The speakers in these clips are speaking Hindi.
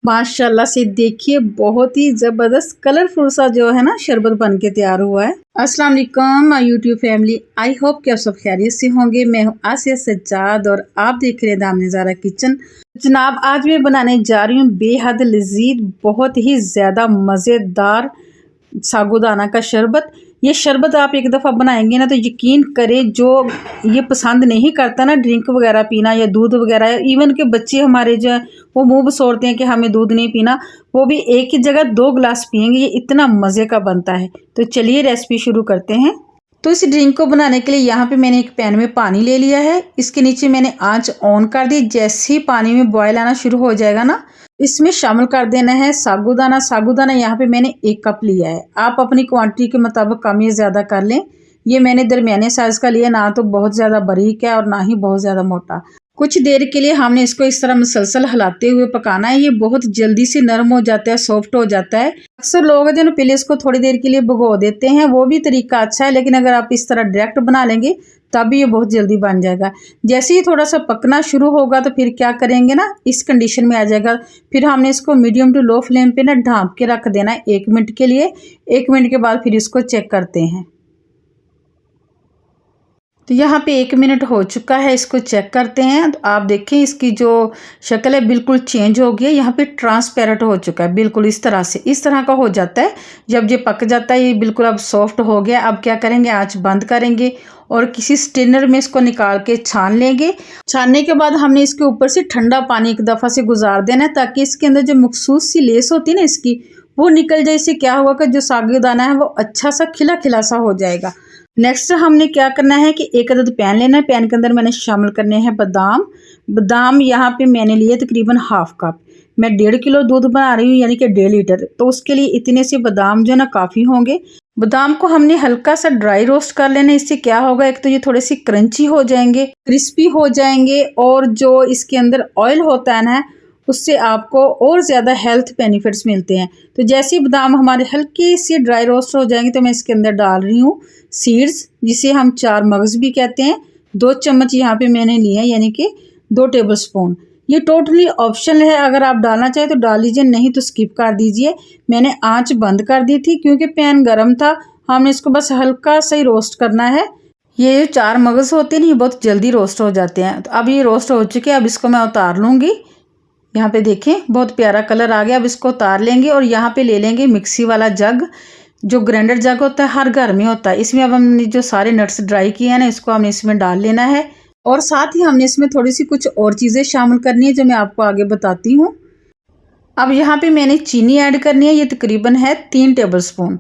माशाल्लाह से देखिए बहुत ही ज़बरदस्त कलरफुल सा जो है ना शरबत बन के तैयार हुआ है। अस्सलाम वालेकुम my YouTube family, I hope कि आप सब खैरियत से होंगे। मैं हूँ आसिया सज्जाद और आप देख रहे हैं दाम नज़ारा किचन। जनाब आज मैं बनाने जा रही हूँ बेहद लजीज बहुत ही ज़्यादा मज़ेदार साबूदाना का शरबत। ये शरबत आप एक दफ़ा बनाएंगे ना तो यकीन करें जो ये पसंद नहीं करता ना ड्रिंक वगैरह पीना या दूध वगैरह, इवन के बच्चे हमारे जो है वो मुंह बसोरते हैं कि हमें दूध नहीं पीना, वो भी एक ही जगह 2 गिलास पियेंगे। ये इतना मज़े का बनता है। तो चलिए रेसिपी शुरू करते हैं। तो इस ड्रिंक को बनाने के लिए यहाँ पे मैंने एक पैन में पानी ले लिया है। इसके नीचे मैंने आंच ऑन कर दी। जैसे ही पानी में बॉयल आना शुरू हो जाएगा ना, इसमें शामिल कर देना है साबूदाना। साबूदाना यहाँ पे मैंने 1 कप लिया है। आप अपनी क्वांटिटी के मुताबिक कम या ज़्यादा कर लें। ये मैंने दरमियाने साइज़ का लिया, ना तो बहुत ज़्यादा बारीक है और ना ही बहुत ज़्यादा मोटा। कुछ देर के लिए हमने इसको इस तरह मुसलसल हिलाते हुए पकाना है। ये बहुत जल्दी से नरम हो जाता है, सॉफ्ट हो जाता है। अक्सर लोग हैं जो पहले इसको थोड़ी देर के लिए भिगो देते हैं, वो भी तरीका अच्छा है, लेकिन अगर आप इस तरह डायरेक्ट बना लेंगे तब भी ये बहुत जल्दी बन जाएगा। जैसे ही थोड़ा सा पकना शुरू होगा तो फिर क्या करेंगे ना, इस कंडीशन में आ जाएगा। फिर हमने इसको मीडियम टू लो फ्लेम पे ना ढाँप के रख देना है 1 मिनट के लिए। 1 मिनट के बाद फिर इसको चेक करते हैं। तो यहाँ पे 1 मिनट हो चुका है, इसको चेक करते हैं। तो आप देखें इसकी जो शक्ल है बिल्कुल चेंज हो गई है। यहाँ पे ट्रांसपेरेंट हो चुका है, बिल्कुल इस तरह से, इस तरह का हो जाता है। जब ये पक जाता है ये बिल्कुल अब सॉफ्ट हो गया। अब क्या करेंगे, आंच बंद करेंगे और किसी स्टेनर में इसको निकाल के छान लेंगे। छानने के बाद हमने इसके ऊपर से ठंडा पानी एक दफ़ा से गुजार देना है, ताकि इसके अंदर जो मखसूस सी लेस होती है ना इसकी, वो निकल जाए। इससे क्या होगा कि जो साबूदाना है वो अच्छा सा खिला खिला सा हो जाएगा। नेक्स्ट हमने क्या करना है कि 1 अदद पैन लेना है। पैन के अंदर मैंने शामिल करने हैं बादाम। बादाम यहाँ पे मैंने लिए तकरीबन हाफ कप। मैं 1.5 किलो दूध बना रही हूँ, यानी कि 1.5 लीटर, तो उसके लिए इतने से बादाम जो है ना काफ़ी होंगे। बादाम को हमने हल्का सा ड्राई रोस्ट कर लेना है। इससे क्या होगा, एक तो ये थोड़े से क्रंची हो जाएंगे, क्रिस्पी हो जाएंगे, और जो इसके अंदर ऑयल होता है ना उससे आपको और ज़्यादा हेल्थ बेनिफिट्स मिलते हैं। तो जैसे ही बादाम हमारे हल्के से ड्राई रोस्ट हो जाएंगे तो मैं इसके अंदर डाल रही हूँ सीड्स, जिसे हम 4 मगज़ भी कहते हैं। 2 चम्मच यहाँ पे मैंने लिए हैं, यानी कि 2 टेबल स्पून। ये टोटली ऑप्शनल है, अगर आप डालना चाहें तो डाल लीजिए, नहीं तो स्किप कर दीजिए। मैंने आंच बंद कर दी थी क्योंकि पैन गर्म था। हमने इसको बस हल्का सा ही रोस्ट करना है। ये 4 मगज़ होते हैं, ये बहुत जल्दी रोस्ट हो जाते हैं। तो अब ये रोस्ट हो चुके हैं, अब इसको मैं उतार लूँगी। यहाँ पे देखें बहुत प्यारा कलर आ गया। अब इसको उतार लेंगे और यहाँ पे ले लेंगे मिक्सी वाला जग। जो ग्राइंडर जग होता है हर घर में होता है। इसमें अब हमने जो सारे नट्स ड्राई किए हैं ना, इसको हमने इसमें डाल लेना है, और साथ ही हमने इसमें थोड़ी सी कुछ और चीज़ें शामिल करनी है जो मैं आपको आगे बताती हूँ। अब यहाँ पे मैंने चीनी ऐड करनी है। ये तकरीबन है 3 टेबल स्पून।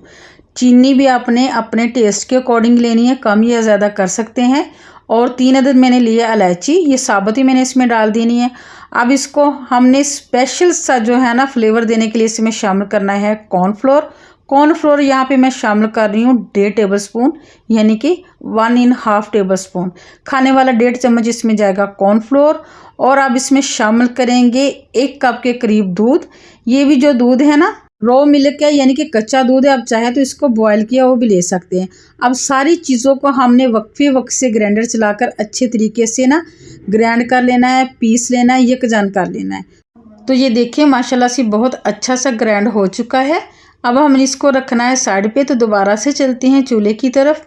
चीनी भी आपने अपने टेस्ट के अकॉर्डिंग लेनी है, कम या ज़्यादा कर सकते हैं। और 3 अदद मैंने लिया इलायची, ये साबुत ही मैंने इसमें डाल देनी है। अब इसको हमने स्पेशल सा जो है ना फ्लेवर देने के लिए इसमें शामिल करना है कॉर्नफ्लोर। कॉर्नफ्लोर यहाँ पे मैं शामिल कर रही हूँ 1.5 टेबल स्पून, यानी कि 1.5 टेबल स्पून। खाने वाला 1.5 चम्मच इसमें जाएगा कॉर्नफ्लोर। और अब इसमें शामिल करेंगे 1 कप के करीब दूध। ये भी जो दूध है ना रॉ मिल्क है, यानी कि कच्चा दूध है। आप चाहे तो इसको बॉयल किया वो भी ले सकते हैं। अब सारी चीज़ों को हमने वक्फे वक्त से ग्राइंडर चलाकर अच्छे तरीके से ना ग्राइंड कर लेना है, पीस लेना है, यकजान कर लेना है। तो ये देखिए माशाल्लाह से बहुत अच्छा सा ग्राइंड हो चुका है। अब हमने इसको रखना है साइड पे। तो दोबारा से चलते हैं चूल्हे की तरफ।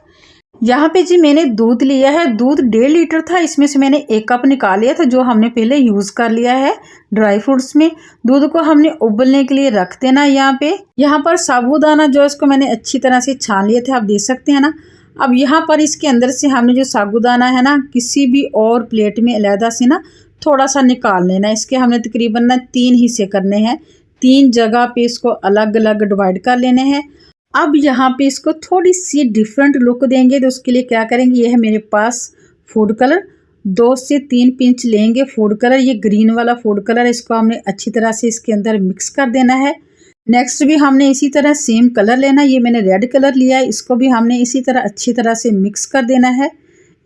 यहाँ पे जी मैंने दूध लिया है। दूध 1.5 लीटर था, इसमें से मैंने 1 कप निकाल लिया था जो हमने पहले यूज़ कर लिया है ड्राई फ्रूट्स में। दूध को हमने उबलने के लिए रख देना है यहाँ पे। यहाँ पर साबूदाना जो है उसको मैंने अच्छी तरह से छान लिया था, आप देख सकते हैं ना। अब यहाँ पर इसके अंदर से हमने जो साबूदाना है ना किसी भी और प्लेट में अलहदा से ना थोड़ा सा निकाल लेना है। इसके हमने तकरीबन ना 3 हिस्से करने हैं, 3 जगह पे इसको अलग अलग डिवाइड कर लेने हैं। अब यहाँ पे इसको थोड़ी सी डिफरेंट लुक देंगे, तो उसके लिए क्या करेंगे, ये है मेरे पास फूड कलर। 2 से 3 पिंच लेंगे फूड कलर, ये ग्रीन वाला फूड कलर। इसको हमने अच्छी तरह से इसके अंदर मिक्स कर देना है। नेक्स्ट भी हमने इसी तरह सेम कलर लेना है। ये मैंने रेड कलर लिया है, इसको भी हमने इसी तरह अच्छी तरह से मिक्स कर देना है।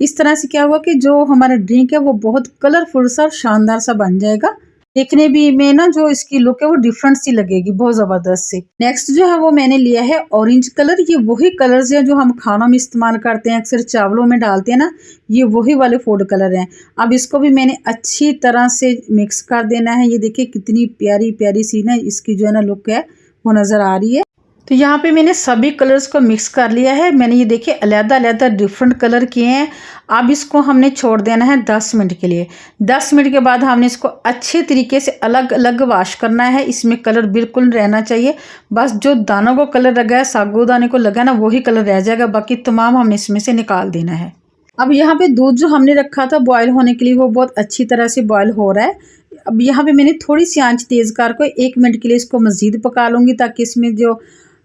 इस तरह से क्या हुआ कि जो हमारा ड्रिंक है वो बहुत कलरफुल सा और शानदार सा बन जाएगा। देखने भी में ना जो इसकी लुक है वो डिफरेंट सी लगेगी, बहुत ज़बरदस्त सी। नेक्स्ट जो है वो मैंने लिया है ऑरेंज कलर। ये वही कलर्स हैं जो हम खानों में इस्तेमाल करते हैं, अक्सर चावलों में डालते हैं ना, ये वही वाले फूड कलर हैं। अब इसको भी मैंने अच्छी तरह से मिक्स कर देना है। ये देखिए कितनी प्यारी प्यारी सी ना इसकी जो है ना लुक है वो नज़र आ रही है। तो यहाँ पे मैंने सभी कलर्स को मिक्स कर लिया है। मैंने ये देखिए अलग-अलग डिफरेंट कलर किए हैं। अब इसको हमने छोड़ देना है 10 मिनट के लिए। 10 मिनट के बाद हमने इसको अच्छे तरीके से अलग-अलग वॉश करना है। इसमें कलर बिल्कुल रहना चाहिए। बस जो दानों को कलर लगा है, साबूदाने को लगा है ना, वही कलर रह जाएगा, बाकी तमाम हमने इसमें से निकाल देना है। अब यहाँ पे दूध जो हमने रखा था बॉयल होने के लिए, वो बहुत अच्छी तरह से बॉयल हो रहा है। अब यहाँ पे मैंने थोड़ी सी आंच तेज़ कर 1 मिनट के लिए इसको मज़ीद पका लूँगी, ताकि इसमें जो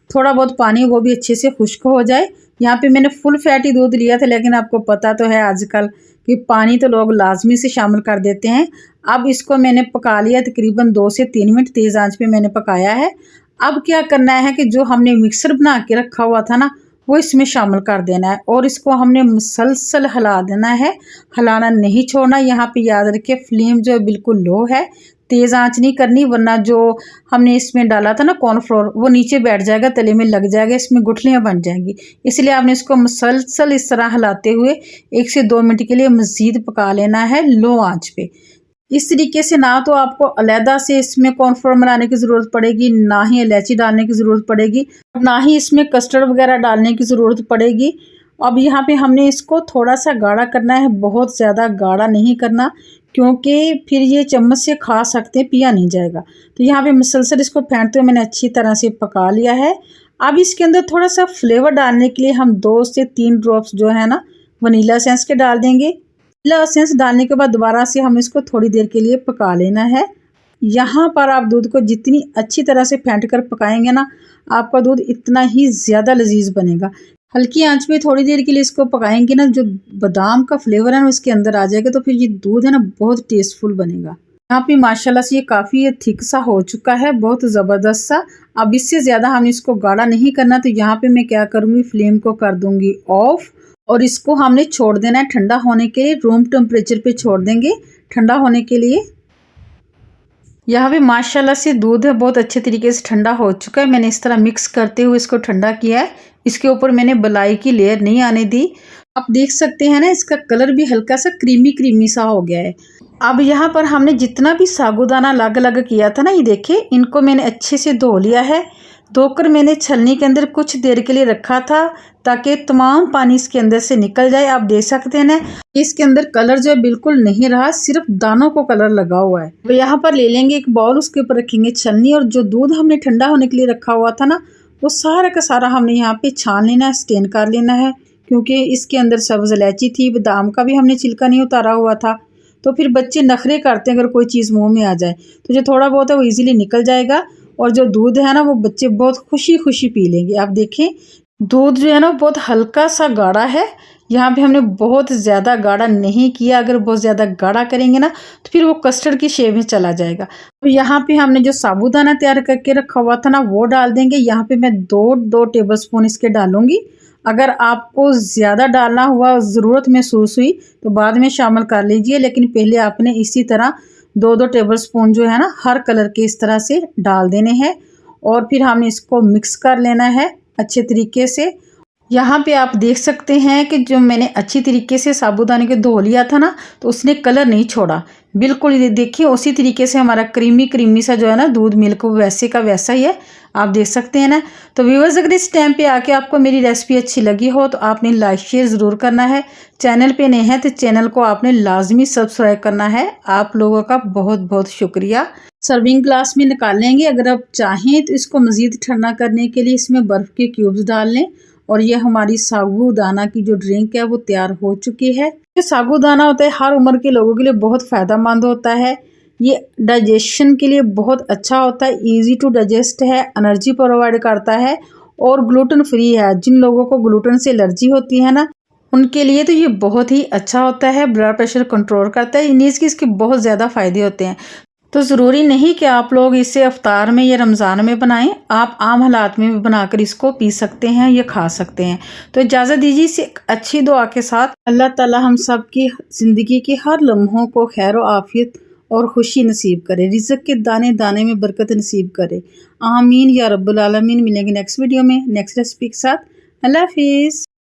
थोड़ा बहुत पानी वो भी अच्छे से खुश्क हो जाए। यहाँ पे मैंने फुल फैटी दूध लिया था, लेकिन आपको पता तो है आजकल कि पानी तो लोग लाजमी से शामिल कर देते हैं। अब इसको मैंने पका लिया तकरीबन 2 से 3 मिनट तेज़ आंच पे मैंने पकाया है। अब क्या करना है कि जो हमने मिक्सर बना के रखा हुआ था ना, वो इसमें शामिल कर देना है और इसको हमने मुसलसल हिला देना है, हिलाना नहीं छोड़ना। यहाँ पे याद रखिए फ्लेम जो है बिल्कुल लो है, तेज़ आंच नहीं करनी, वरना जो हमने इसमें डाला था ना कॉर्नफ्लोर, वो नीचे बैठ जाएगा, तले में लग जाएगा, इसमें गुठलियाँ बन जाएंगी। इसलिए आपने इसको मुसलसल इस तरह हिलाते हुए 1 से 2 मिनट के लिए मज़ीद पका लेना है लो आंच पे। इस तरीके से ना तो आपको अलहदा से इसमें कॉर्नफ्लोर मिलाने की ज़रूरत पड़ेगी, ना ही इलायची डालने की ज़रूरत पड़ेगी, ना ही इसमें कस्टर्ड वगैरह डालने की ज़रूरत पड़ेगी। अब यहाँ पे हमने इसको थोड़ा सा गाढ़ा करना है, बहुत ज़्यादा गाढ़ा नहीं करना, क्योंकि फिर ये चम्मच से खा सकते हैं, पिया नहीं जाएगा। तो यहाँ पे मुसलसल इसको फेंटते हुए मैंने अच्छी तरह से पका लिया है। अब इसके अंदर थोड़ा सा फ्लेवर डालने के लिए हम 2 से 3 ड्रॉप्स जो है ना वनीला एसेंस के डाल देंगे। वनीला एसेंस डालने के बाद दोबारा से हम इसको थोड़ी देर के लिए पका लेना है। यहाँ पर आप दूध को जितनी अच्छी तरह से फेंट कर पकाएंगे ना, आपका दूध इतना ही ज़्यादा लजीज बनेगा। हल्की आंच पे थोड़ी देर के लिए इसको पकाएंगे ना, जो बादाम का फ्लेवर है ना इसके अंदर आ जाएगा, तो फिर ये दूध है ना बहुत टेस्टफुल बनेगा। यहाँ पे माशाल्लाह से ये काफ़ी थिक सा हो चुका है, बहुत ज़बरदस्त सा। अब इससे ज़्यादा हम इसको गाढ़ा नहीं करना, तो यहाँ पे मैं क्या करूँगी, फ्लेम को कर दूँगी ऑफ और इसको हमने छोड़ देना है ठंडा होने के लिए। रूम टेम्परेचर पे छोड़ देंगे ठंडा होने के लिए। यहाँ पे माशाल्लाह से दूध है बहुत अच्छे तरीके से ठंडा हो चुका है। मैंने इस तरह मिक्स करते हुए इसको ठंडा किया है। इसके ऊपर मैंने मलाई की लेयर नहीं आने दी। आप देख सकते हैं ना, इसका कलर भी हल्का सा क्रीमी क्रीमी सा हो गया है। अब यहाँ पर हमने जितना भी साबूदाना अलग अलग किया था ना, ये देखिए इनको मैंने अच्छे से धो लिया है। धोकर मैंने छलनी के अंदर कुछ देर के लिए रखा था, ताकि तमाम पानी इसके अंदर से निकल जाए। आप देख सकते हैं ना, इसके अंदर कलर जो है बिल्कुल नहीं रहा, सिर्फ दानों को कलर लगा हुआ है। तो यहाँ पर ले लेंगे एक बाउल, उसके ऊपर रखेंगे छलनी, और जो दूध हमने ठंडा होने के लिए रखा हुआ था ना, वो सारा का सारा हमने यहाँ पे छान लेना है, स्टेन कर लेना है। क्योंकि इसके अंदर सब्ज़ इलायची थी, बादाम का भी हमने छिलका नहीं उतारा हुआ था, तो फिर बच्चे नखरे करते हैं अगर कोई चीज़ मुँह में आ जाए, तो जो थोड़ा बहुत है वो ईज़िली निकल जाएगा। और जो दूध है ना वो बच्चे बहुत खुशी खुशी पी लेंगे। आप देखें दूध जो है ना बहुत हल्का सा गाढ़ा है। यहाँ पे हमने बहुत ज़्यादा गाढ़ा नहीं किया, अगर बहुत ज़्यादा गाढ़ा करेंगे ना तो फिर वो कस्टर्ड की शेप में चला जाएगा। तो यहाँ पे हमने जो साबूदाना तैयार करके रखा हुआ था ना वो डाल देंगे। यहाँ पे मैं 2 टेबलस्पून इसके डालूंगी। अगर आपको ज़्यादा डालना हुआ, ज़रूरत महसूस हुई, तो बाद में शामिल कर लीजिए, लेकिन पहले आपने इसी तरह 2 टेबलस्पून जो है ना हर कलर के इस तरह से डाल देने हैं। और फिर हमने इसको मिक्स कर लेना है अच्छे तरीके से। यहाँ पे आप देख सकते हैं कि जो मैंने अच्छी तरीके से साबूदाने को धो लिया था ना, तो उसने कलर नहीं छोड़ा, बिल्कुल ये देखिए उसी तरीके से हमारा क्रीमी क्रीमी सा जो है ना दूध मिल्क वैसे का वैसा ही है। आप देख सकते हैं ना। तो व्यूअर्स, अगर इस टाइम पे आके आपको मेरी रेसिपी अच्छी लगी हो तो आपने लाइक शेयर ज़रूर करना है। चैनल पे नए हैं तो चैनल को आपने लाजमी सब्सक्राइब करना है। आप लोगों का बहुत बहुत शुक्रिया। सर्विंग ग्लास में निकाल लेंगे। अगर आप चाहें तो इसको मज़ीद ठंडा करने के लिए इसमें बर्फ़ के क्यूब्स डाल लें। और ये हमारी साबूदाना की जो ड्रिंक है वो तैयार हो चुकी है। ये साबूदाना होता है हर उम्र के लोगों के लिए बहुत फ़ायदेमंद होता है। ये डाइजेशन के लिए बहुत अच्छा होता है, इजी टू डाइजेस्ट है, एनर्जी प्रोवाइड करता है और ग्लूटेन फ्री है। जिन लोगों को ग्लूटेन से एलर्जी होती है ना, उनके लिए तो ये बहुत ही अच्छा होता है। ब्लड प्रेशर कंट्रोल करता है। इन्हीं के इसके बहुत ज़्यादा फ़ायदे होते हैं। तो ज़रूरी नहीं कि आप लोग इसे अफ्तार में या रमज़ान में बनाएं, आप आम हालात में भी बनाकर इसको पी सकते हैं या खा सकते हैं। तो इजाज़त दीजिए इसे एक अच्छी दुआ के साथ। अल्लाह ताला हम सब की ज़िंदगी के हर लम्हों को खैर व आफियत और खुशी नसीब करे, रिज़्क़ के दाने दाने में बरकत नसीब करे। आमीन या रब्बुल आलमीन। मिलेंगे नेक्स्ट वीडियो में नेक्स्ट रेसिपी के साथ। अल्लाह हाफिज़।